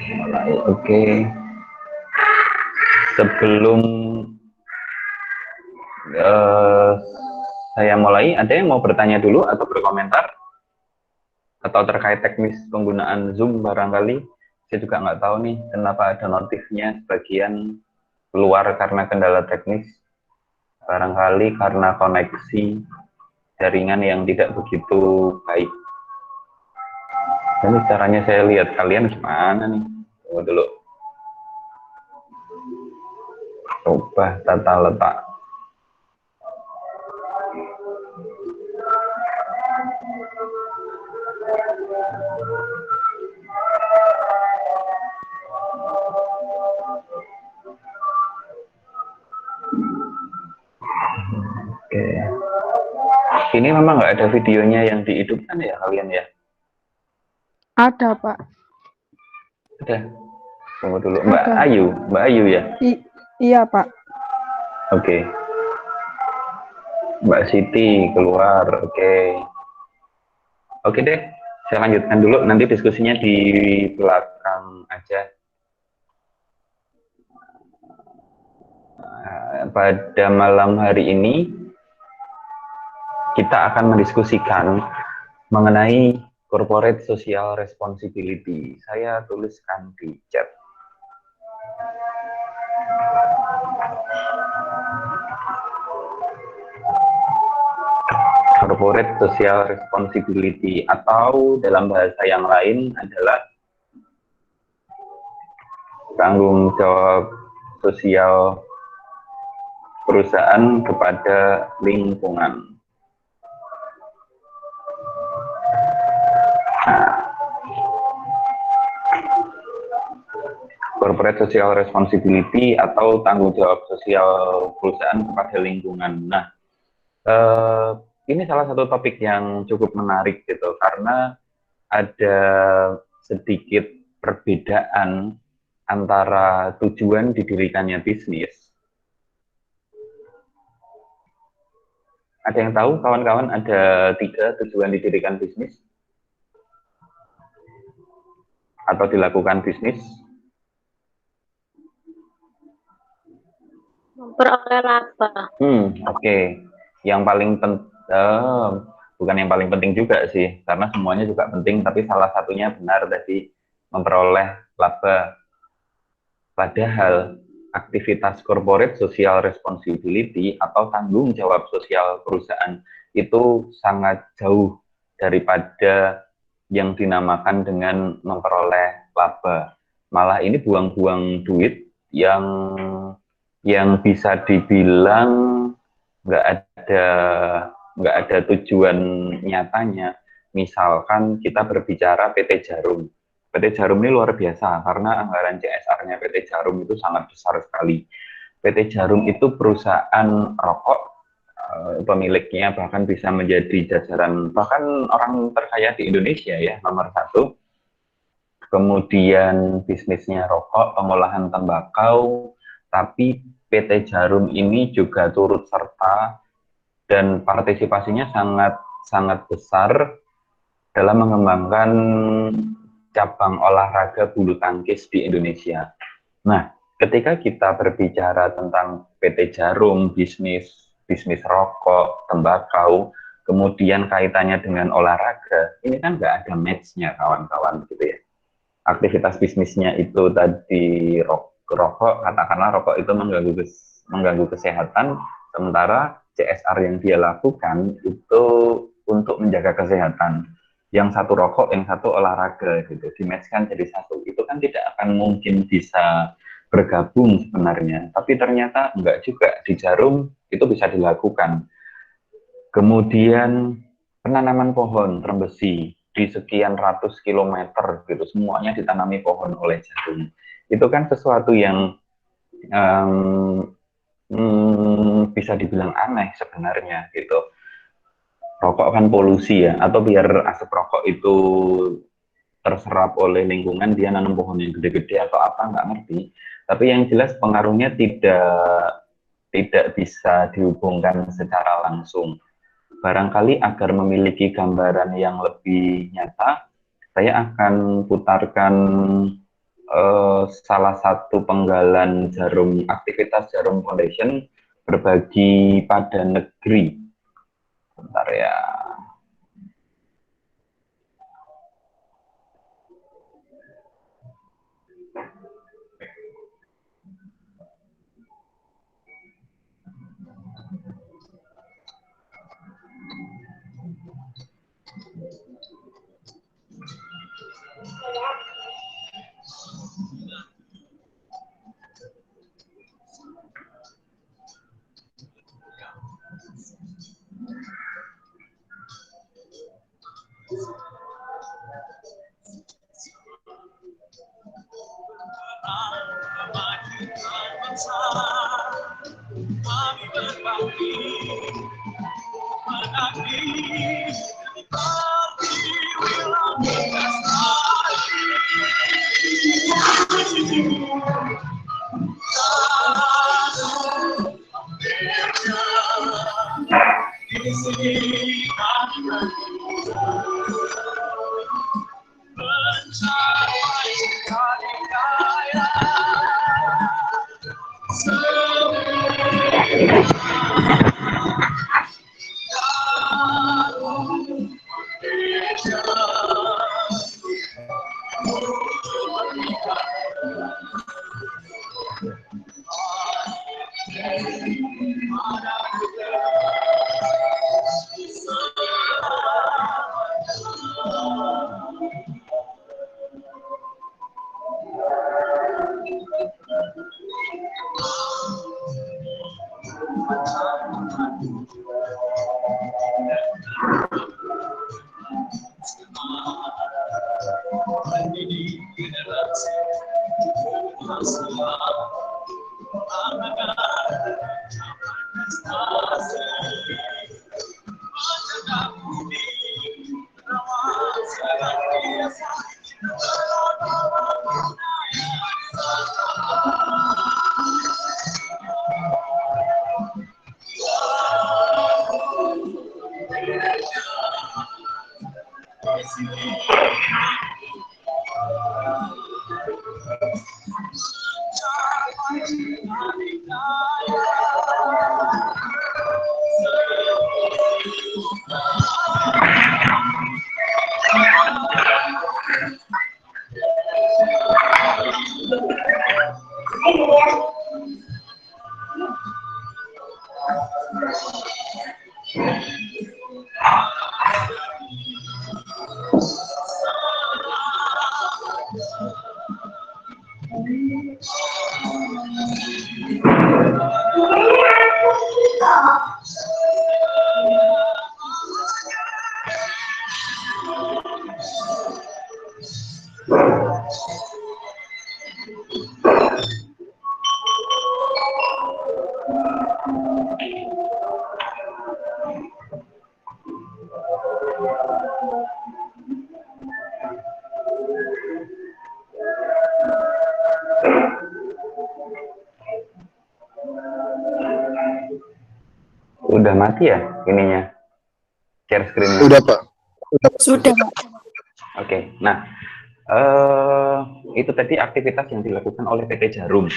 Mulai. Oke. Sebelum eh, saya mulai, ada yang mau bertanya dulu atau berkomentar atau terkait teknis penggunaan Zoom barangkali? Saya juga nggak tahu nih kenapa ada notifnya sebagian keluar karena kendala teknis, barangkali karena koneksi jaringan yang tidak begitu baik. Ini caranya saya lihat kalian gimana nih? Tunggu dulu. Coba tata letak. Oke. Ini memang nggak ada videonya yang dihidupkan ya kalian ya? Ada, Pak. Ada. Tunggu dulu. Mbak Ada. Ayu, Mbak Ayu ya? Iya, Pak. Oke. Mbak Siti keluar. Oke. Oke deh. Saya lanjutkan dulu. Nanti diskusinya di belakang aja. Pada malam hari ini kita akan mendiskusikan mengenai corporate social responsibility. Saya tuliskan di chat. Corporate social responsibility atau dalam bahasa yang lain adalah tanggung jawab sosial perusahaan kepada lingkungan. Corporate social responsibility atau tanggung jawab sosial perusahaan kepada lingkungan. Nah, ini salah satu topik yang cukup menarik gitu karena ada sedikit perbedaan antara tujuan didirikannya bisnis. Ada yang tahu kawan-kawan ada 3 tujuan didirikan bisnis atau dilakukan bisnis? Memperoleh laba. Oke. Yang paling bukan yang paling penting juga sih, karena semuanya juga penting, tapi salah satunya benar tadi, memperoleh laba. Padahal aktivitas corporate social responsibility atau tanggung jawab sosial perusahaan itu sangat jauh daripada yang dinamakan dengan memperoleh laba. Malah ini buang-buang duit yang bisa dibilang nggak ada tujuan nyatanya. Misalkan kita berbicara PT Jarum. PT Jarum ini luar biasa karena anggaran CSR-nya PT Jarum itu sangat besar sekali. PT Jarum itu perusahaan rokok, pemiliknya bahkan bisa menjadi jajaran bahkan orang terkaya di Indonesia ya, nomor 1. Kemudian bisnisnya rokok, pengolahan tembakau, tapi PT Jarum ini juga turut serta dan partisipasinya sangat besar dalam mengembangkan cabang olahraga bulu tangkis di Indonesia. Nah, ketika kita berbicara tentang PT Jarum, bisnis rokok, tembakau, kemudian kaitannya dengan olahraga, ini kan nggak ada match-nya kawan-kawan gitu ya. Aktivitas bisnisnya itu tadi rokok, katakanlah rokok itu mengganggu kesehatan, sementara CSR yang dia lakukan itu untuk menjaga kesehatan. Yang satu rokok, yang satu olahraga gitu, dimatchkan jadi satu. Itu kan tidak akan mungkin bisa bergabung sebenarnya. Tapi ternyata enggak juga, di Jarum itu bisa dilakukan. Kemudian penanaman pohon terbesi di sekian ratus kilometer gitu, semuanya ditanami pohon oleh Jarum. Itu kan sesuatu yang bisa dibilang aneh sebenarnya gitu. Rokok kan polusi ya, atau biar asap rokok itu terserap oleh lingkungan, dia nanam pohon yang gede-gede atau apa, nggak ngerti. Tapi yang jelas pengaruhnya tidak bisa dihubungkan secara langsung. Barangkali agar memiliki gambaran yang lebih nyata, saya akan putarkan salah satu penggalan Jarum, aktivitas Jarum Foundation berbagi pada negeri. Bentar ya. Udah mati ya ininya, share screen-nya? Udah, Pak. Sudah, Pak. Oke, nah itu tadi aktivitas yang dilakukan oleh PT Jarum.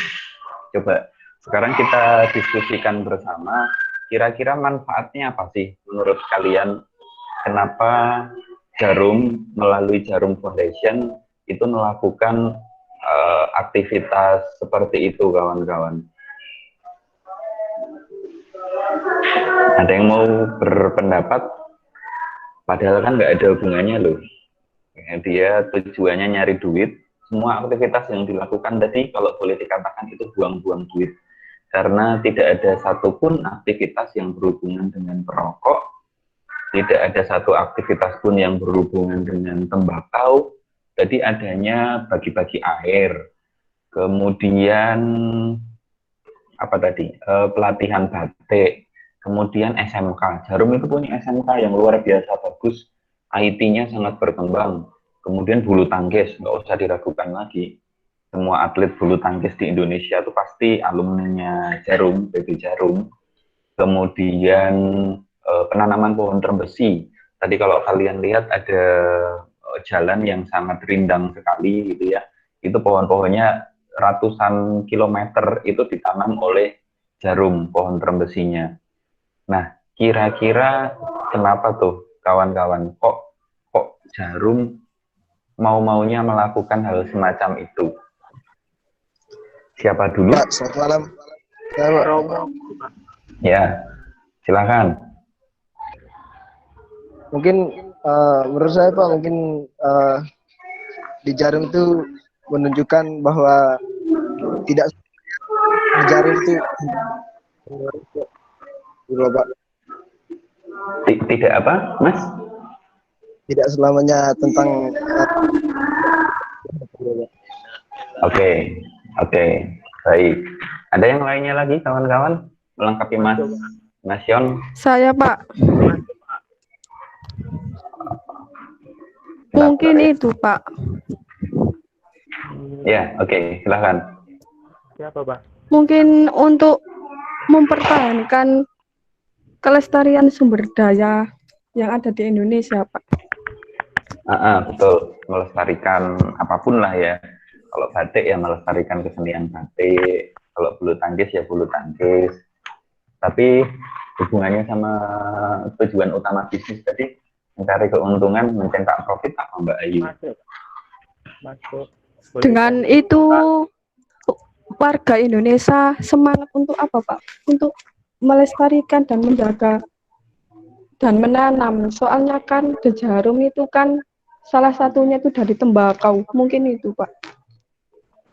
Coba sekarang kita diskusikan bersama, kira-kira manfaatnya apa sih menurut kalian? Kenapa Jarum melalui Jarum Foundation itu melakukan aktivitas seperti itu, kawan-kawan? Ada yang mau berpendapat? Padahal kan nggak ada hubungannya loh. Dia tujuannya nyari duit. Semua aktivitas yang dilakukan tadi kalau boleh dikatakan itu buang-buang duit. Karena tidak ada satupun aktivitas yang berhubungan dengan perokok, tidak ada satu aktivitas pun yang berhubungan dengan tembakau. Jadi adanya bagi-bagi air. Kemudian apa tadi? Pelatihan batik. Kemudian SMK. Jarum itu punya SMK yang luar biasa bagus. IT-nya sangat berkembang. Kemudian bulu tangkis, nggak usah diragukan lagi. Semua atlet bulu tangkis di Indonesia itu pasti alumninya Jarum, PB Jarum. Kemudian penanaman pohon terbesi. Tadi kalau kalian lihat ada jalan yang sangat rindang sekali gitu ya. Itu pohon-pohonnya ratusan kilometer itu ditanam oleh jarum, pohon trembesinya. Nah, kira-kira kenapa tuh kawan-kawan kok jarum mau-maunya melakukan hal semacam itu? Siapa dulu? Pak, selamat malam. Ya, Pak. Romo. Ya, silakan. Mungkin menurut saya Pak, mungkin di jarum itu menunjukkan bahwa tidak di jarum itu Pak, Tidak apa, Mas? tidak selamanya tentang Oke, baik. Ada yang lainnya lagi, kawan-kawan? Melengkapi Mas Yon? Saya, Pak. Mungkin itu, Pak. Ya, oke, silakan. Siapa, Pak? Mungkin untuk mempertahankan kelestarian sumber daya yang ada di Indonesia, Pak. Betul, melestarikan apapun lah ya. Kalau batik ya melestarikan kesenian batik, kalau bulu tangkis ya bulu tangkis. Tapi hubungannya sama tujuan utama bisnis tadi, mencari keuntungan, mencetak profit apa Mbak Ayu? Masuk. Dengan itu warga Indonesia semangat untuk apa, Pak? Untuk melestarikan dan menjaga dan menanam. Soalnya kan di jarum itu kan salah satunya itu dari tembakau. Mungkin itu, Pak.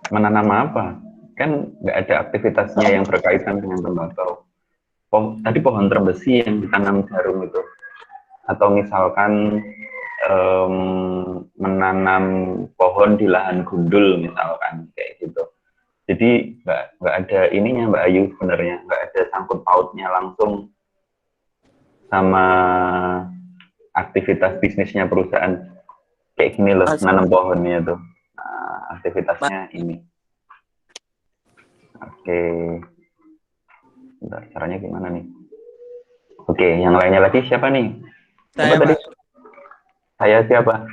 Menanam apa? Kan nggak ada aktivitasnya yang berkaitan dengan tembakau. Tadi pohon trembesi yang ditanam jarum itu. Atau misalkan menanam pohon di lahan gundul misalkan, kayak gitu. Jadi nggak ada ininya Mbak Ayu sebenarnya, nggak ada sangkut pautnya langsung sama aktivitas bisnisnya perusahaan. Kayak gini loh, nanam pohonnya tuh. Nah, aktivitasnya ini. Oke. Bentar, caranya gimana nih? Oke, yang lainnya lagi siapa nih? Saya, tadi? Pak. Saya siapa?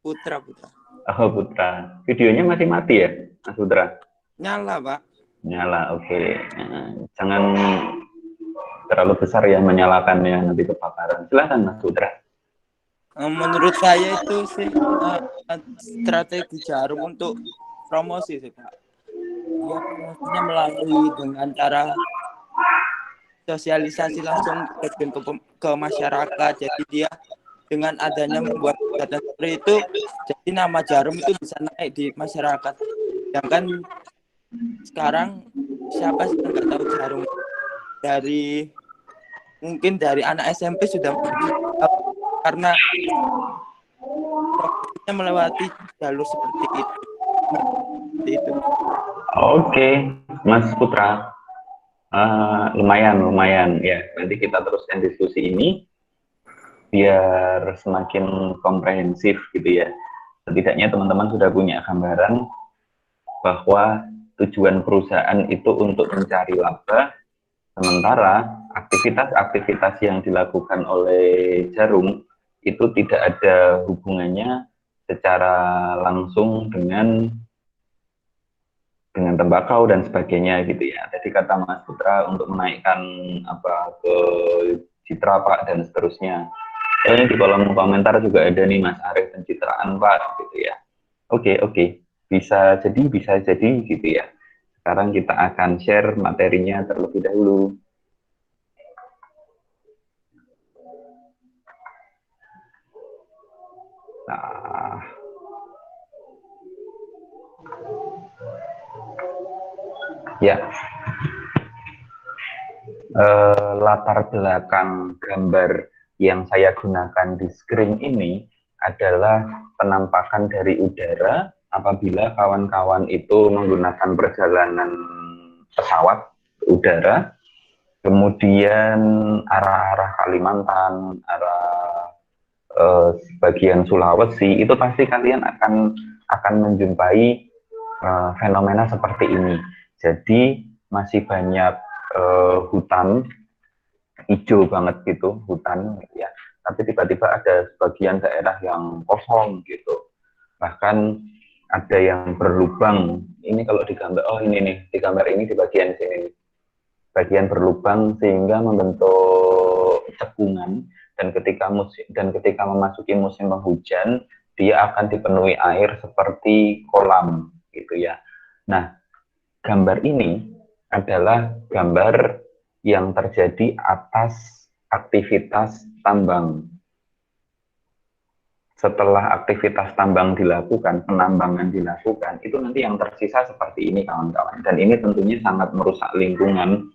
Putra. Oh, Putra. Videonya masih mati ya, Mas Putra? Nyala, Pak. Nyala, oke. Jangan terlalu besar ya menyalakannya, nanti kebakaran. Silakan Mas Putra. Menurut saya itu sih strategi jarum untuk promosi sih, Pak. Dia promosinya melalui dengan cara sosialisasi langsung ke masyarakat. Jadi dia dengan adanya membuat kegiatan seperti itu, jadi nama jarum itu bisa naik di masyarakat. Sedangkan sekarang siapa sih yang nggak tahu jarum? Mungkin dari anak SMP sudah karena prosesnya melewati jalur seperti itu. Oke, Mas Putra. Lumayan ya. Nanti kita teruskan diskusi ini biar semakin komprehensif gitu ya. Setidaknya teman-teman sudah punya gambaran bahwa tujuan perusahaan itu untuk mencari laba, sementara aktivitas-aktivitas yang dilakukan oleh jarum itu tidak ada hubungannya secara langsung dengan tembakau dan sebagainya gitu ya. Jadi kata Mas Putra untuk menaikkan ke citra Pak dan seterusnya. Ini di kolom komentar juga ada nih Mas Arief pencitraan Pak gitu ya. Oke. Bisa jadi gitu ya. Sekarang kita akan share materinya terlebih dahulu. Nah. Ya. Latar belakang gambar yang saya gunakan di screen ini adalah penampakan dari udara apabila kawan-kawan itu menggunakan perjalanan pesawat udara, kemudian arah-arah Kalimantan, arah bagian Sulawesi, itu pasti kalian akan menjumpai fenomena seperti ini. Jadi masih banyak hutan hijau banget gitu, hutan ya, tapi tiba-tiba ada sebagian daerah yang kosong gitu, bahkan ada yang berlubang ini kalau digambar, oh ini nih, di gambar ini di bagian sini, bagian berlubang sehingga membentuk cekungan, dan ketika memasuki musim penghujan dia akan dipenuhi air seperti kolam gitu ya. Nah, gambar ini adalah gambar yang terjadi atas aktivitas tambang. Setelah aktivitas tambang dilakukan, penambangan dilakukan, itu nanti yang tersisa seperti ini kawan-kawan. Dan ini tentunya sangat merusak lingkungan.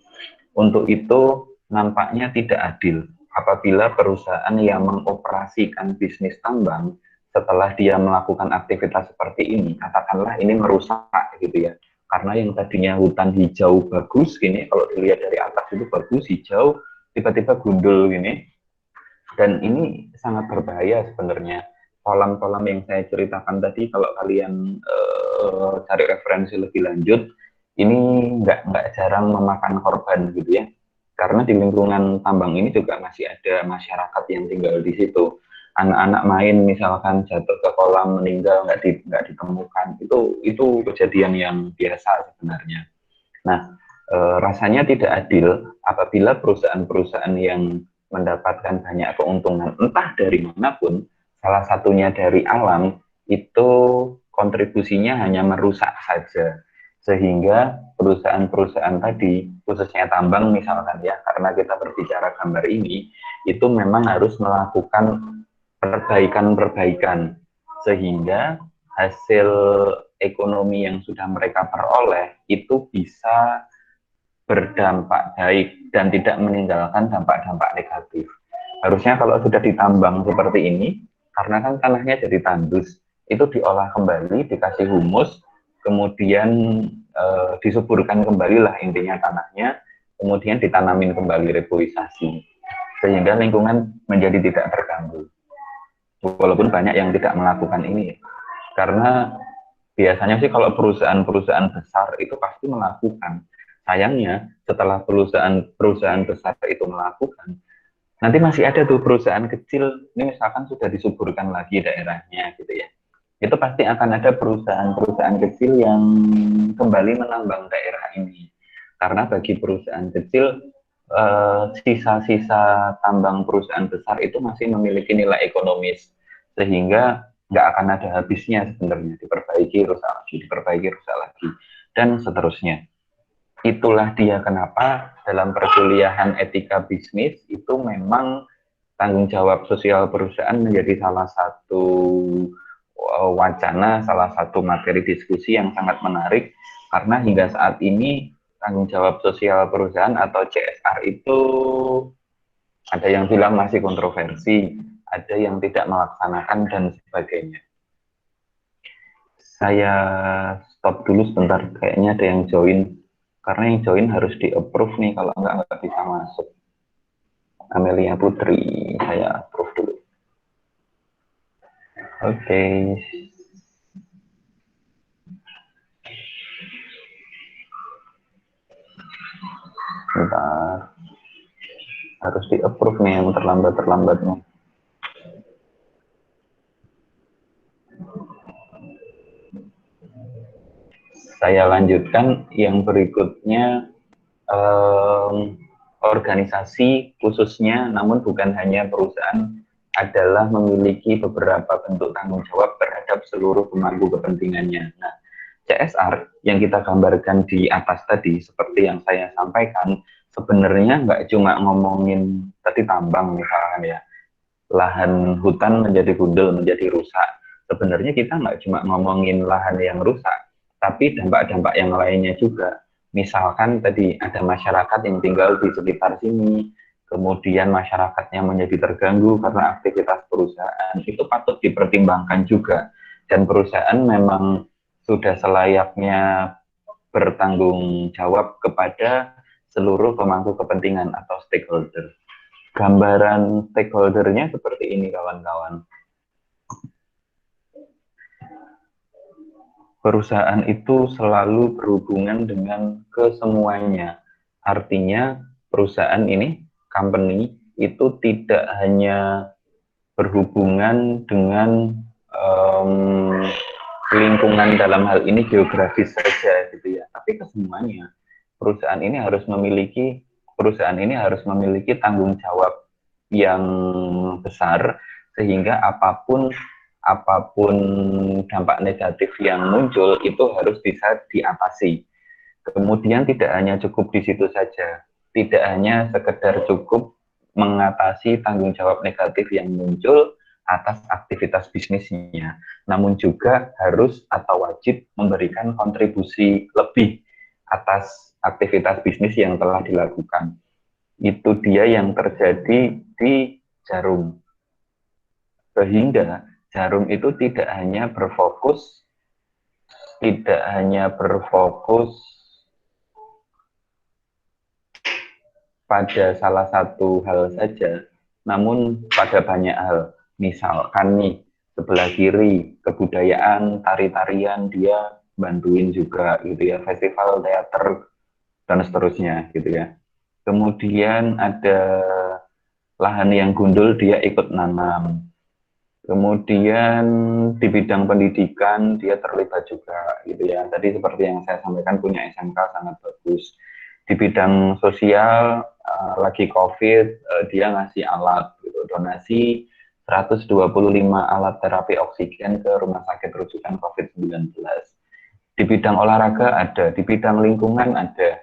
Untuk itu nampaknya tidak adil apabila perusahaan yang mengoperasikan bisnis tambang setelah dia melakukan aktivitas seperti ini, katakanlah ini merusak gitu ya. Karena yang tadinya hutan hijau bagus gini, kalau dilihat dari atas itu bagus hijau, tiba-tiba gundul gini. Dan ini sangat berbahaya sebenarnya. Kolam-kolam yang saya ceritakan tadi, kalau kalian cari referensi lebih lanjut, ini nggak jarang memakan korban gitu ya. Karena di lingkungan tambang ini juga masih ada masyarakat yang tinggal di situ. Anak-anak main misalkan jatuh ke kolam meninggal nggak ditemukan, itu kejadian yang biasa sebenarnya. Nah, rasanya tidak adil apabila perusahaan-perusahaan yang mendapatkan banyak keuntungan entah dari manapun, salah satunya dari alam, itu kontribusinya hanya merusak saja. Sehingga perusahaan-perusahaan tadi, khususnya tambang misalkan ya, karena kita berbicara gambar ini, itu memang harus melakukan perbaikan-perbaikan sehingga hasil ekonomi yang sudah mereka peroleh itu bisa berdampak baik dan tidak meninggalkan dampak-dampak negatif. Harusnya kalau sudah ditambang seperti ini, karena kan tanahnya jadi tandus, itu diolah kembali, dikasih humus, kemudian disuburkan kembali lah intinya tanahnya, kemudian ditanamin kembali reboisasi, sehingga lingkungan menjadi tidak terganggu. Walaupun banyak yang tidak melakukan ini, karena biasanya sih kalau perusahaan-perusahaan besar itu pasti melakukan. Sayangnya setelah perusahaan besar itu melakukan, nanti masih ada tuh perusahaan kecil, ini misalkan sudah disuburkan lagi daerahnya gitu ya. Itu pasti akan ada perusahaan-perusahaan kecil yang kembali menambang daerah ini. Karena bagi perusahaan kecil, sisa-sisa tambang perusahaan besar itu masih memiliki nilai ekonomis. Sehingga nggak akan ada habisnya sebenarnya, diperbaiki, rusak lagi, dan seterusnya. Itulah dia kenapa dalam perkuliahan etika bisnis itu memang tanggung jawab sosial perusahaan menjadi salah satu wacana, salah satu materi diskusi yang sangat menarik, karena hingga saat ini tanggung jawab sosial perusahaan atau CSR itu ada yang bilang masih kontroversi, ada yang tidak melaksanakan dan sebagainya. Saya stop dulu sebentar, kayaknya ada yang join. Karena yang join harus di-approve nih, kalau nggak bisa masuk. Amelia Putri, saya approve dulu. Oke. Bentar. Harus di-approve nih yang terlambat nih. Saya lanjutkan yang berikutnya, organisasi khususnya, namun bukan hanya perusahaan, adalah memiliki beberapa bentuk tanggung jawab terhadap seluruh pemangku kepentingannya. Nah, CSR yang kita gambarkan di atas tadi, seperti yang saya sampaikan, sebenarnya nggak cuma ngomongin tadi tambang misalkan ya, lahan hutan menjadi gundul, menjadi rusak. Sebenarnya kita nggak cuma ngomongin lahan yang rusak, tapi dampak-dampak yang lainnya juga. Misalkan tadi ada masyarakat yang tinggal di sekitar sini, kemudian masyarakatnya menjadi terganggu karena aktivitas perusahaan, itu patut dipertimbangkan juga. Dan perusahaan memang sudah selayaknya bertanggung jawab kepada seluruh pemangku kepentingan atau stakeholder. Gambaran stakeholdernya seperti ini kawan-kawan. Perusahaan itu selalu berhubungan dengan kesemuanya. Artinya perusahaan ini, company, itu tidak hanya berhubungan dengan lingkungan dalam hal ini geografis saja gitu ya, tapi kesemuanya perusahaan ini harus memiliki tanggung jawab yang besar, sehingga apapun dampak negatif yang muncul itu harus bisa diatasi. Kemudian tidak hanya cukup di situ saja, tidak hanya sekedar cukup mengatasi tanggung jawab negatif yang muncul atas aktivitas bisnisnya, namun juga harus atau wajib memberikan kontribusi lebih atas aktivitas bisnis yang telah dilakukan. Itu dia yang terjadi di Jarum. Sehingga Jarum itu tidak hanya berfokus pada salah satu hal saja, namun pada banyak hal. Misalkan nih, sebelah kiri kebudayaan, tari-tarian, dia bantuin juga gitu ya, festival teater dan seterusnya gitu ya. Kemudian ada lahan yang gundul, dia ikut nanam. Kemudian di bidang pendidikan dia terlibat juga gitu ya. Tadi seperti yang saya sampaikan, punya SMK sangat bagus. Di bidang sosial lagi COVID, dia ngasih alat gitu, donasi 125 alat terapi oksigen ke rumah sakit rujukan COVID-19. Di bidang olahraga ada, di bidang lingkungan ada,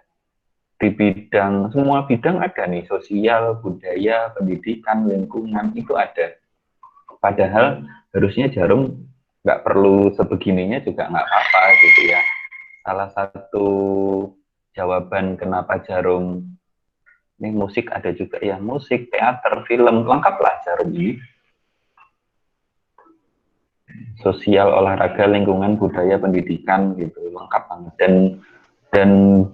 di bidang semua bidang ada nih, sosial, budaya, pendidikan, lingkungan itu ada. Padahal harusnya Jarum nggak perlu sebegininya juga nggak apa-apa gitu ya. Salah satu jawaban kenapa Jarum ini musik ada juga ya, musik, teater, film, lengkaplah Jarum ini. Sosial, olahraga, lingkungan, budaya, pendidikan gitu, lengkap banget. Dan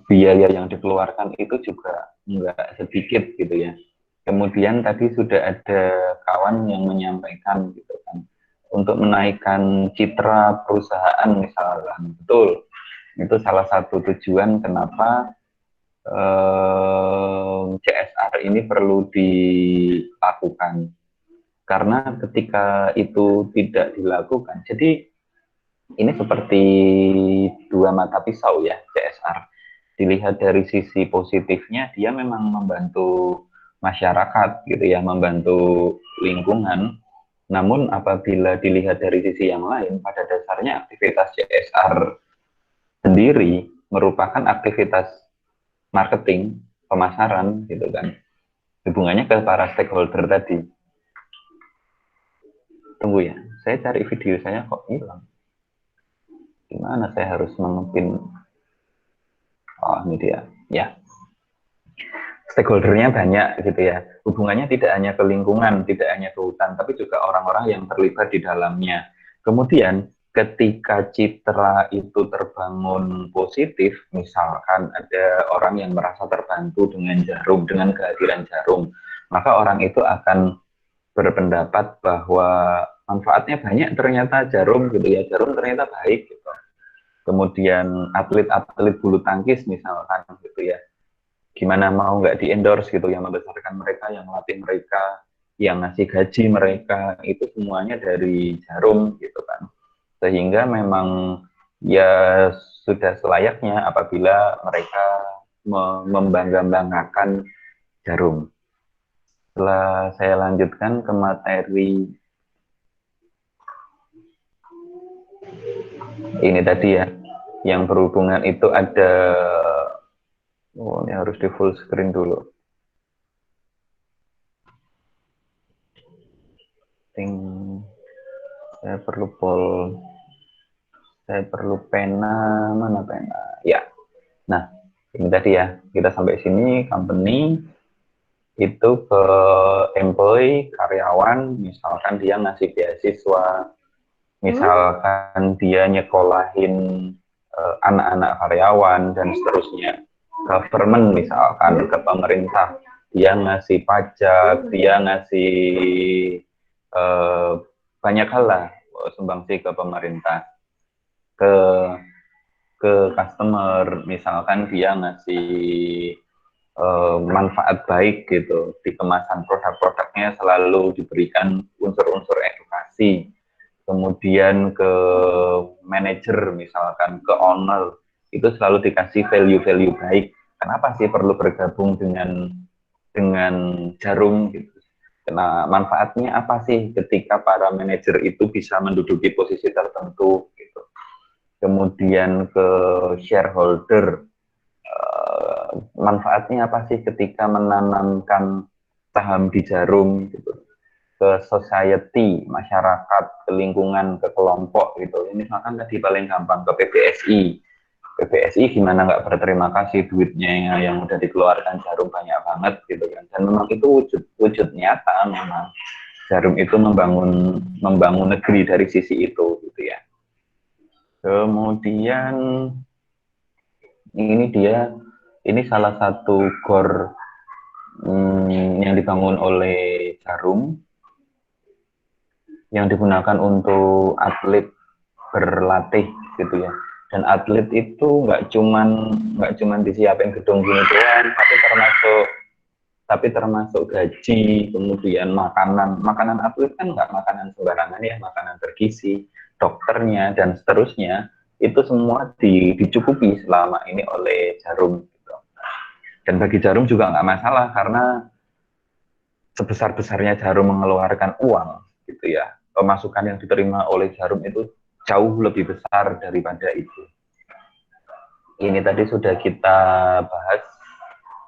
biaya yang dikeluarkan itu juga nggak sedikit gitu ya. Kemudian tadi sudah ada kawan yang menyampaikan gitu kan, untuk menaikkan citra perusahaan misalkan, betul, itu salah satu tujuan kenapa CSR ini perlu dilakukan. Karena ketika itu tidak dilakukan, jadi ini seperti dua mata pisau ya CSR. Dilihat dari sisi positifnya, dia memang membantu masyarakat gitu ya, membantu lingkungan. Namun apabila dilihat dari sisi yang lain, pada dasarnya aktivitas CSR sendiri merupakan aktivitas marketing, pemasaran gitu kan. Hubungannya ke para stakeholder tadi. Tunggu ya, saya cari video saya kok hilang. Gimana saya harus mengepin? Oh, ini dia. Ya. Stakeholdernya banyak gitu ya. Hubungannya tidak hanya ke lingkungan, tidak hanya ke hutan, tapi juga orang-orang yang terlibat di dalamnya. Kemudian ketika citra itu terbangun positif, misalkan ada orang yang merasa terbantu dengan Jarum, dengan kehadiran Jarum, maka orang itu akan berpendapat bahwa manfaatnya banyak ternyata Jarum gitu ya. Jarum ternyata baik gitu. Kemudian atlet-atlet bulu tangkis misalkan gitu ya, gimana mau nggak di endorse gitu, yang membesarkan mereka, yang melatih mereka, yang ngasih gaji mereka, itu semuanya dari Jarum gitu kan. Sehingga memang ya sudah selayaknya apabila mereka membangga-banggakan Jarum. Setelah saya lanjutkan ke materi ini tadi ya, yang berhubungan itu ada, oh ini harus di full screen dulu. Saya perlu pena, mana pena? Ya. Nah, ini tadi ya, kita sampai sini, company itu ke employee, karyawan, misalkan dia ngasih beasiswa, misalkan dia nyekolahin anak-anak karyawan dan seterusnya. Government misalkan ke pemerintah, dia ngasih pajak, dia ngasih banyak hal lah, sumbangsi ke pemerintah. Ke customer, misalkan dia ngasih manfaat baik gitu, di kemasan produk-produknya selalu diberikan unsur-unsur edukasi. Kemudian ke manajer misalkan ke owner itu selalu dikasih value-value baik. Kenapa sih perlu bergabung dengan Jarum gitu? Karena manfaatnya apa sih ketika para manajer itu bisa menduduki posisi tertentu gitu. Kemudian ke shareholder, manfaatnya apa sih ketika menanamkan saham di Jarum gitu. Ke society, masyarakat, ke lingkungan, ke kelompok gitu. Ini misalkan tadi paling gampang ke PBSI. PBSI gimana nggak berterima kasih duitnya yang udah dikeluarkan Jarum banyak banget gitu kan. Dan memang itu wujud nyata memang Jarum itu membangun negeri dari sisi itu gitu ya. Kemudian ini salah satu gor yang dibangun oleh Jarum yang digunakan untuk atlet berlatih gitu ya. Dan atlet itu nggak cuman disiapin gedung gini doang, tapi termasuk gaji, kemudian makanan atlet kan nggak makanan sembarangan ya, makanan bergizi, dokternya dan seterusnya itu semua dicukupi selama ini oleh Jarum gitu. Dan bagi Jarum juga nggak masalah karena sebesar-besarnya Jarum mengeluarkan uang gitu ya, pemasukan yang diterima oleh Jarum itu jauh lebih besar daripada itu. Ini tadi sudah kita bahas,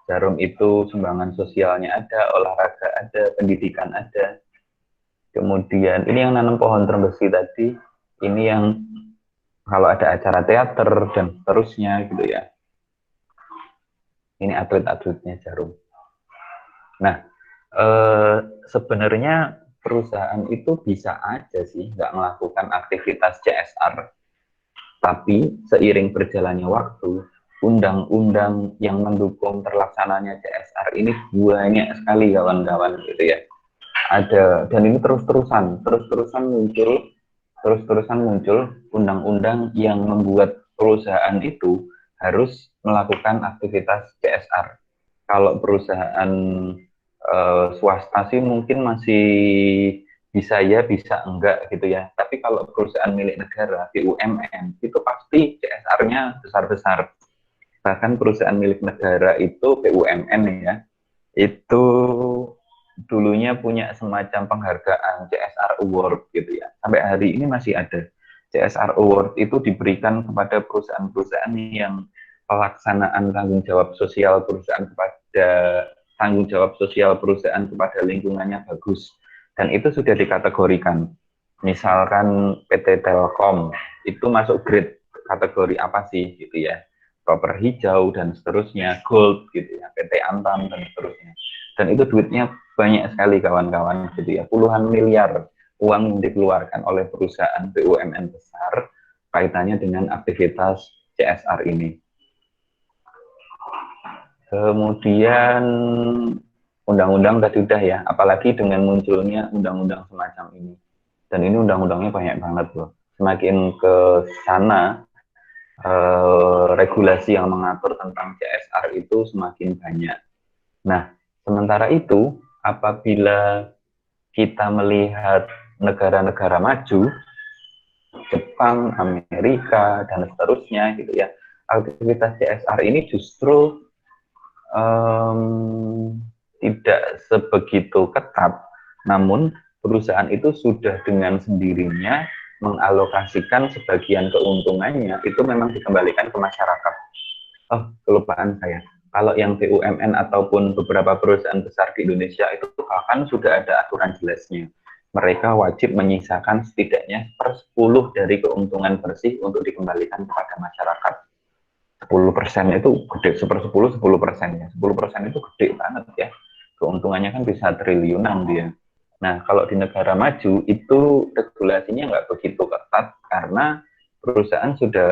Jarum itu sumbangan sosialnya ada, olahraga ada, pendidikan ada. Kemudian ini yang nanam pohon terbesi tadi, ini yang kalau ada acara teater dan seterusnya gitu ya. Ini atlet-atletnya Jarum. Nah, sebenarnya perusahaan itu bisa aja sih nggak melakukan aktivitas CSR. Tapi seiring berjalannya waktu, undang-undang yang mendukung terlaksananya CSR ini banyak sekali kawan-kawan gitu ya. Ada, dan ini terus-terusan muncul undang-undang yang membuat perusahaan itu harus melakukan aktivitas CSR. Kalau perusahaan swasta sih mungkin masih bisa ya, bisa enggak gitu ya. Tapi kalau perusahaan milik negara, BUMN, itu pasti CSR-nya besar-besar. Bahkan perusahaan milik negara itu BUMN ya, itu dulunya punya semacam penghargaan CSR Award gitu ya. Sampai hari ini masih ada. CSR Award itu diberikan kepada perusahaan-perusahaan yang pelaksanaan tanggung jawab sosial perusahaan kepada lingkungannya bagus. Dan itu sudah dikategorikan. Misalkan PT Telkom itu masuk grade kategori apa sih gitu ya. Copper hijau dan seterusnya, gold gitu ya, PT Antam dan seterusnya. Dan itu duitnya banyak sekali kawan-kawan gitu ya. Puluhan miliar uang yang dikeluarkan oleh perusahaan BUMN besar kaitannya dengan aktivitas CSR ini. Kemudian undang-undang tadi udah ya, apalagi dengan munculnya undang-undang semacam ini. Dan ini undang-undangnya banyak banget loh. Semakin ke sana, regulasi yang mengatur tentang CSR itu semakin banyak. Nah, sementara itu, apabila kita melihat negara-negara maju, Jepang, Amerika, dan seterusnya gitu ya, aktivitas CSR ini justru tidak sebegitu ketat, namun perusahaan itu sudah dengan sendirinya mengalokasikan sebagian keuntungannya itu memang dikembalikan ke masyarakat. Oh, kelupaan saya. Kalau yang BUMN ataupun beberapa perusahaan besar di Indonesia itu bahkan sudah ada aturan jelasnya. Mereka wajib menyisakan setidaknya 1/10 dari keuntungan bersih untuk dikembalikan kepada masyarakat. 10% itu gede, 1/10, 10% ya. 10% itu gede banget ya. Keuntungannya kan bisa triliunan dia. Nah, kalau di negara maju itu regulasinya nggak begitu ketat karena perusahaan sudah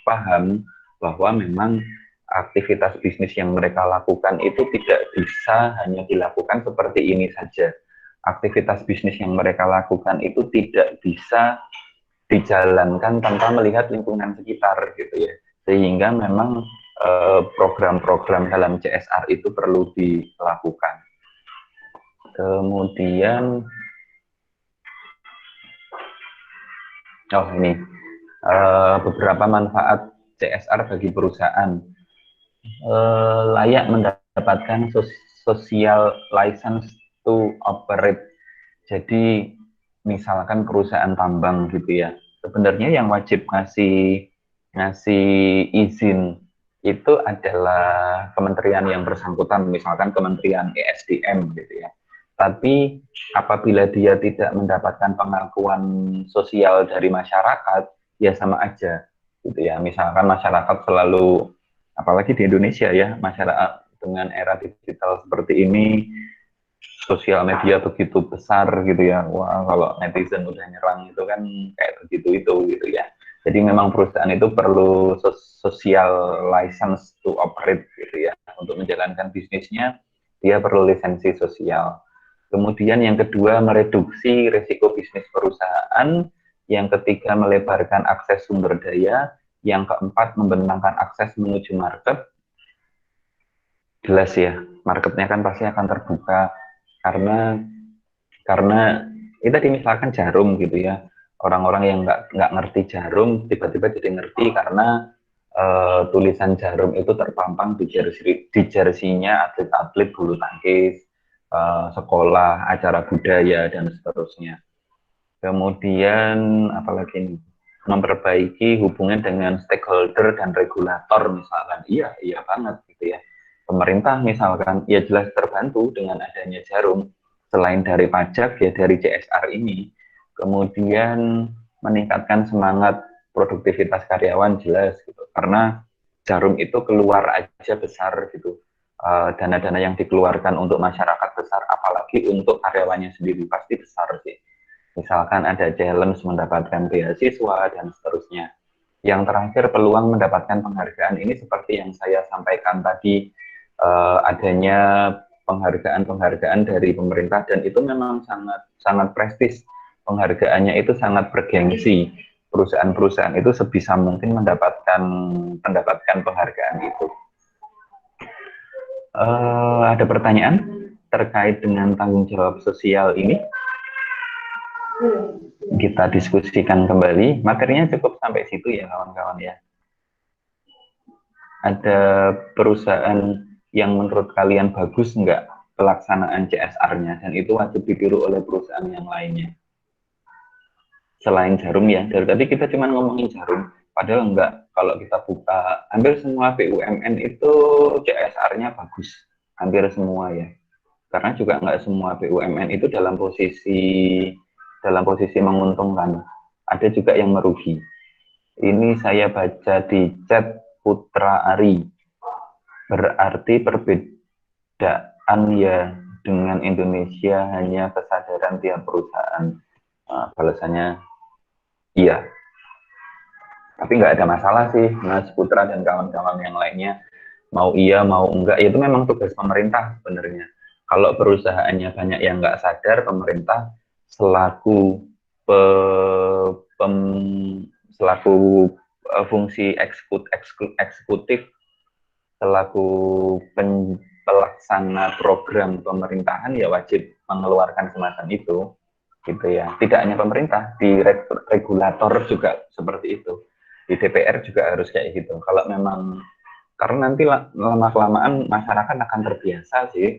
paham bahwa memang aktivitas bisnis yang mereka lakukan itu tidak bisa hanya dilakukan seperti ini saja. Aktivitas bisnis yang mereka lakukan itu tidak bisa dijalankan tanpa melihat lingkungan sekitar gitu ya. Sehingga memang program-program dalam CSR itu perlu dilakukan. Kemudian, ini beberapa manfaat CSR bagi perusahaan. Layak mendapatkan social license to operate. Jadi misalkan perusahaan tambang gitu ya, sebenarnya yang wajib ngasih izin itu adalah kementerian yang bersangkutan, misalkan Kementerian ESDM gitu ya. Tapi apabila dia tidak mendapatkan pengakuan sosial dari masyarakat, ya sama aja gitu ya. Misalkan masyarakat selalu, apalagi di Indonesia ya, masyarakat dengan era digital seperti ini, sosial media begitu besar gitu ya. Wah, kalau netizen udah nyerang itu kan kayak begitu itu gitu ya. Jadi memang perusahaan itu perlu social license to operate gitu ya. Untuk menjalankan bisnisnya, dia perlu lisensi sosial. Kemudian yang kedua, mereduksi risiko bisnis perusahaan. Yang ketiga, melebarkan akses sumber daya. Yang keempat, membenangkan akses menuju market. Jelas ya, marketnya kan pasti akan terbuka karena itu tadi misalkan jarum gitu ya, orang-orang yang nggak ngerti jarum tiba-tiba jadi ngerti karena tulisan jarum itu terpampang di jersinya atlet-atlet bulu tangkis, sekolah, acara budaya dan seterusnya. Kemudian apalagi ini, memperbaiki hubungan dengan stakeholder dan regulator misalkan, iya banget gitu ya. Pemerintah misalkan, ya jelas terbantu dengan adanya jarum, selain dari pajak ya dari CSR ini. Kemudian meningkatkan semangat produktivitas karyawan jelas gitu, karena jarum itu keluar aja besar gitu. Dana-dana yang dikeluarkan untuk masyarakat besar, apalagi untuk karyawannya sendiri pasti besar sih. Misalkan ada challenge mendapatkan beasiswa dan seterusnya. Yang terakhir, peluang mendapatkan penghargaan ini seperti yang saya sampaikan tadi, adanya penghargaan-penghargaan dari pemerintah dan itu memang sangat prestis. Penghargaannya itu sangat bergengsi. Perusahaan-perusahaan itu sebisa mungkin mendapatkan penghargaan itu. Ada pertanyaan terkait dengan tanggung jawab sosial ini? Kita diskusikan kembali. Materinya cukup sampai situ ya kawan-kawan ya. Ada perusahaan yang menurut kalian bagus nggak pelaksanaan CSR-nya dan itu wajib ditiru oleh perusahaan yang lainnya? Selain jarum ya, dari tadi kita cuma ngomongin jarum, padahal enggak. Kalau kita buka, hampir semua BUMN itu CSR-nya bagus, hampir semua ya. Karena juga enggak semua BUMN itu dalam posisi menguntungkan. Ada juga yang merugi. Ini saya baca di chat Putra Ari. Berarti perbedaan ya dengan Indonesia hanya kesadaran tiap perusahaan. Balasannya iya. Tapi nggak ada masalah sih, Mas Putra dan kawan-kawan yang lainnya. Mau iya, mau enggak, itu memang tugas pemerintah sebenarnya. Kalau perusahaannya banyak yang nggak sadar, pemerintah selaku fungsi eksekutif, selaku pelaksana program pemerintahan ya wajib mengeluarkan semacam itu, gitu ya. Tidak hanya pemerintah, di regulator juga seperti itu. Di DPR juga harus kayak gitu. Kalau memang, karena nanti lama-kelamaan masyarakat akan terbiasa sih.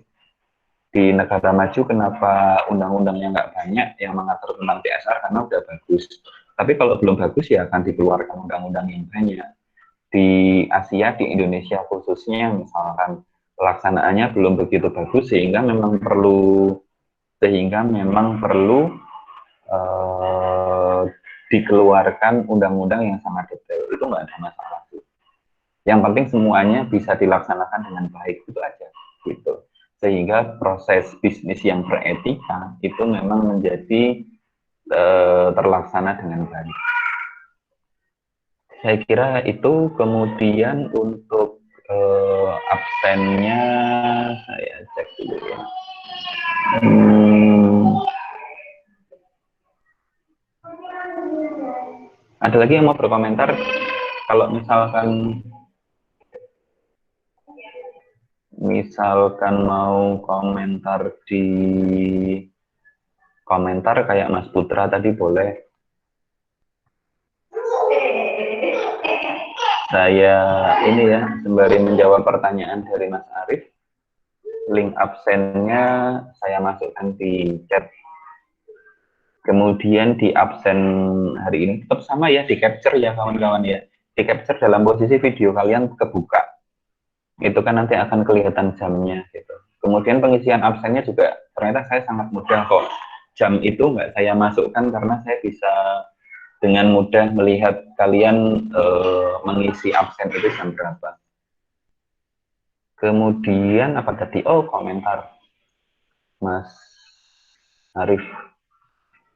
Di negara maju kenapa undang-undangnya nggak banyak yang mengatur tentang CSR karena udah bagus. Tapi kalau belum bagus ya akan dikeluarkan undang-undang yang banyak. Di Asia, di Indonesia khususnya misalkan pelaksanaannya belum begitu bagus sehingga memang perlu dikeluarkan undang-undang yang sangat detail. Itu nggak ada masalah sih. Yang penting semuanya bisa dilaksanakan dengan baik, itu aja gitu. Sehingga proses bisnis yang beretika itu memang menjadi terlaksana dengan baik. Saya kira itu. Kemudian untuk absennya saya cek dulu ya. Ada lagi yang mau berkomentar? Kalau misalkan mau komentar di komentar kayak Mas Putra tadi boleh. Saya ini ya, sembari menjawab pertanyaan dari Mas Arif, link absennya saya masukkan di chat. Kemudian di absen hari ini tetap sama ya, di capture ya kawan-kawan ya. Di capture dalam posisi video kalian kebuka. Itu kan nanti akan kelihatan jamnya gitu. Kemudian pengisian absennya juga ternyata saya sangat mudah kok. Jam itu nggak saya masukkan karena saya bisa dengan mudah melihat kalian mengisi absen itu jam berapa. Kemudian apa tadi? Oh, komentar Mas Arif.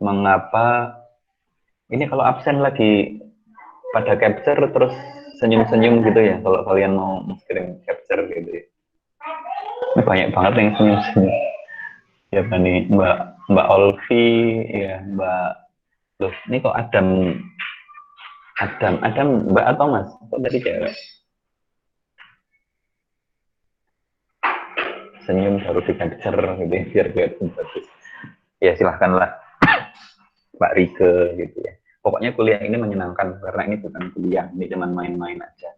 Mengapa ini kalau absen lagi pada capture terus senyum-senyum gitu ya kalau kalian mau kirim capture gitu ya. Ini banyak banget yang senyum-senyum. Ya nih Mbak Olvi, ya Mbak. Loh, ini kok Adam Mbak atau Mas? Kok dari cewek? Senyum baru di capture gitu ya, biar kelihatan bagus. Ya silahkanlah Mbak Rike gitu ya. Pokoknya kuliah ini menyenangkan karena ini bukan kuliah, ini cuma main-main aja.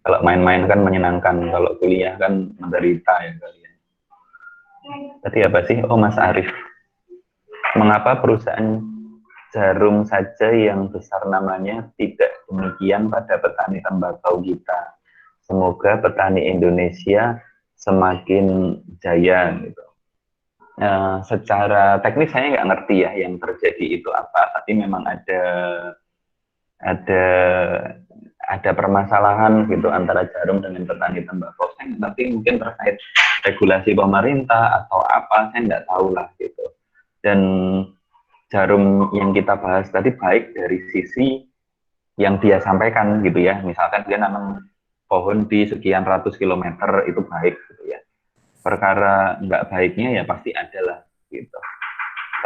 Kalau main-main kan menyenangkan, kalau kuliah kan menderita ya kalian. Tadi apa sih? Oh, Mas Arif. Mengapa perusahaan Jarum saja yang besar namanya tidak demikian pada petani tembakau kita? Semoga petani Indonesia semakin jaya gitu. Secara teknis saya nggak ngerti ya yang terjadi itu apa, tapi memang ada ada permasalahan gitu antara Jarum dengan petani tembakau. Tapi mungkin terkait regulasi pemerintah atau apa, saya nggak tahu lah gitu. Dan Jarum yang kita bahas tadi baik dari sisi yang dia sampaikan gitu ya, misalkan dia nanam pohon di sekian ratus kilometer itu baik gitu ya. Perkara nggak baiknya ya pasti ada lah gitu.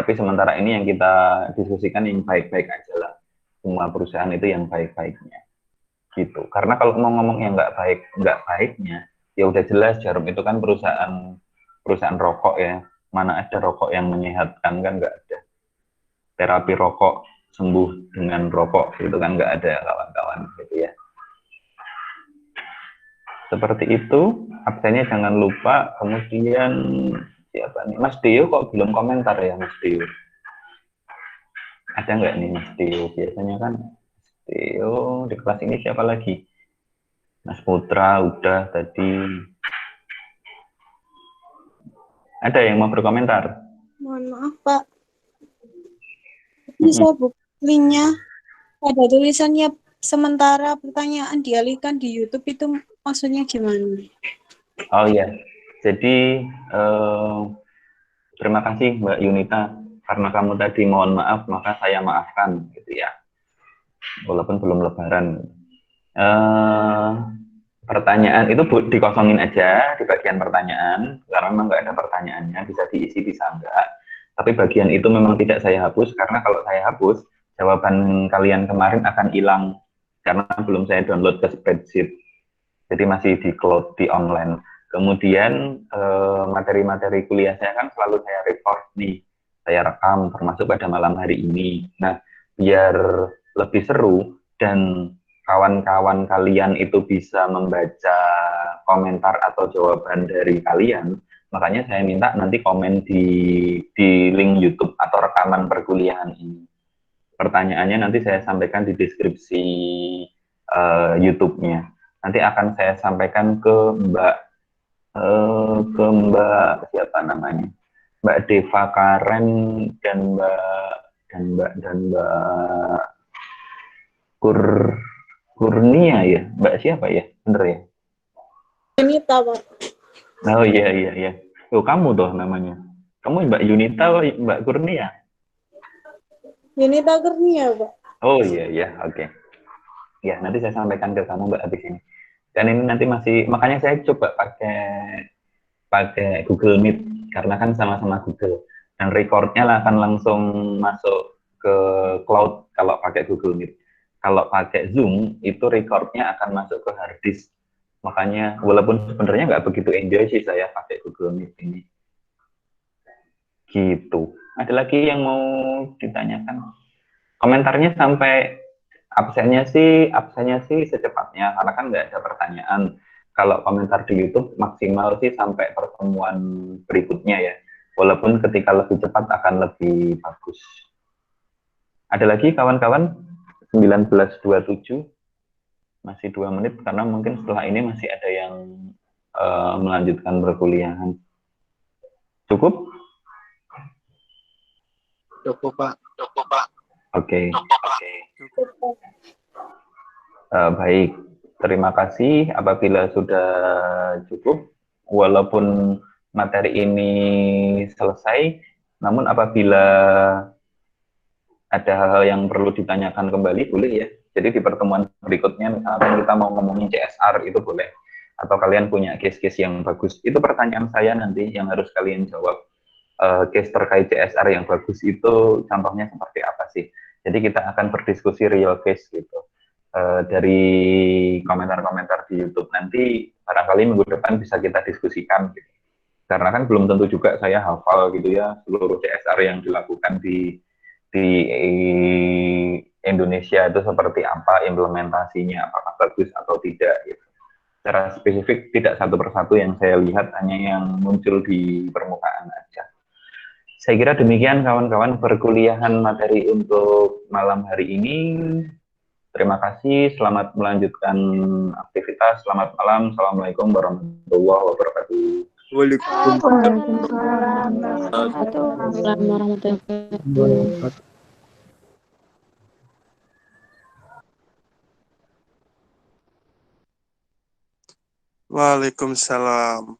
Tapi sementara ini yang kita diskusikan yang baik-baik aja lah. Semua perusahaan itu yang baik-baiknya gitu. Karena kalau mau ngomong yang nggak baiknya, ya udah jelas Jarum itu kan perusahaan rokok ya. Mana ada rokok yang menyehatkan, kan nggak ada. Terapi rokok sembuh dengan rokok itu kan nggak ada kawan-kawan gitu ya. Seperti itu, absennya jangan lupa. Kemudian siapa nih? Mas Dio kok belum komentar ya Mas Dio? Ada nggak nih Mas Dio? Biasanya kan Mas Dio di kelas ini siapa lagi? Mas Putra udah tadi. Ada yang mau berkomentar? Mohon maaf Pak, bisa buka linknya. Ada tulisannya sementara pertanyaan dialihkan di YouTube, itu maksudnya gimana? Oh iya, jadi terima kasih Mbak Yunita, karena kamu tadi mohon maaf, maka saya maafkan gitu ya, walaupun belum lebaran. Pertanyaan itu dikosongin aja di bagian pertanyaan, karena memang nggak ada pertanyaannya, bisa diisi bisa enggak. Tapi bagian itu memang tidak saya hapus, karena kalau saya hapus, jawaban kalian kemarin akan hilang, karena belum saya download ke spreadsheet. Jadi masih di cloud, di online. Kemudian materi-materi kuliah saya kan selalu saya record nih, saya rekam termasuk pada malam hari ini. Nah, biar lebih seru dan kawan-kawan kalian itu bisa membaca komentar atau jawaban dari kalian, makanya saya minta nanti komen di link YouTube atau rekaman perkuliahan ini. Pertanyaannya nanti saya sampaikan di deskripsi YouTube-nya. Nanti akan saya sampaikan ke Mbak siapa namanya, Mbak Deva Karen dan Mbak Kurnia ya, Mbak siapa ya, bener ya? Yunita Pak. Oh iya. Oh kamu toh namanya. Kamu Mbak Yunita atau Mbak Kurnia? Yunita Kurnia Pak. Oh iya, oke. Ya nanti saya sampaikan ke kamu Mbak habis ini. Dan ini nanti masih, makanya saya coba pakai Google Meet karena kan sama-sama Google. Dan recordnya lah akan langsung masuk ke cloud kalau pakai Google Meet. Kalau pakai Zoom, itu recordnya akan masuk ke hard disk. Makanya, walaupun sebenarnya nggak begitu enjoy sih saya pakai Google Meet ini. Gitu. Ada lagi yang mau ditanyakan? Komentarnya sampai Absennya sih secepatnya, karena kan nggak ada pertanyaan. Kalau komentar di YouTube maksimal sih sampai pertemuan berikutnya ya. Walaupun ketika lebih cepat akan lebih bagus. Ada lagi kawan-kawan? 19.27, masih 2 menit, karena mungkin setelah ini masih ada yang melanjutkan perkuliahan. Cukup? Cukup Pak. Oke. Baik, terima kasih apabila sudah cukup. Walaupun materi ini selesai, namun apabila ada hal-hal yang perlu ditanyakan kembali, boleh ya. Jadi di pertemuan berikutnya, misalkan kita mau ngomongin CSR, itu boleh. Atau kalian punya case-case yang bagus. Itu pertanyaan saya nanti yang harus kalian jawab. Case terkait CSR yang bagus itu contohnya seperti apa sih? Jadi kita akan berdiskusi real case gitu. Dari komentar-komentar di YouTube nanti barangkali minggu depan bisa kita diskusikan gitu. Karena kan belum tentu juga saya hafal gitu ya seluruh CSR yang dilakukan di Indonesia itu seperti apa implementasinya, apakah bagus atau tidak gitu. Secara spesifik tidak satu persatu yang saya lihat, hanya yang muncul di permukaan aja. Saya kira demikian kawan-kawan perkuliahan materi untuk malam hari ini. Terima kasih, selamat melanjutkan aktivitas, selamat malam, Assalamualaikum warahmatullahi wabarakatuh. Waalaikumsalam warahmatullahi wabarakatuh. Waalaikumsalam.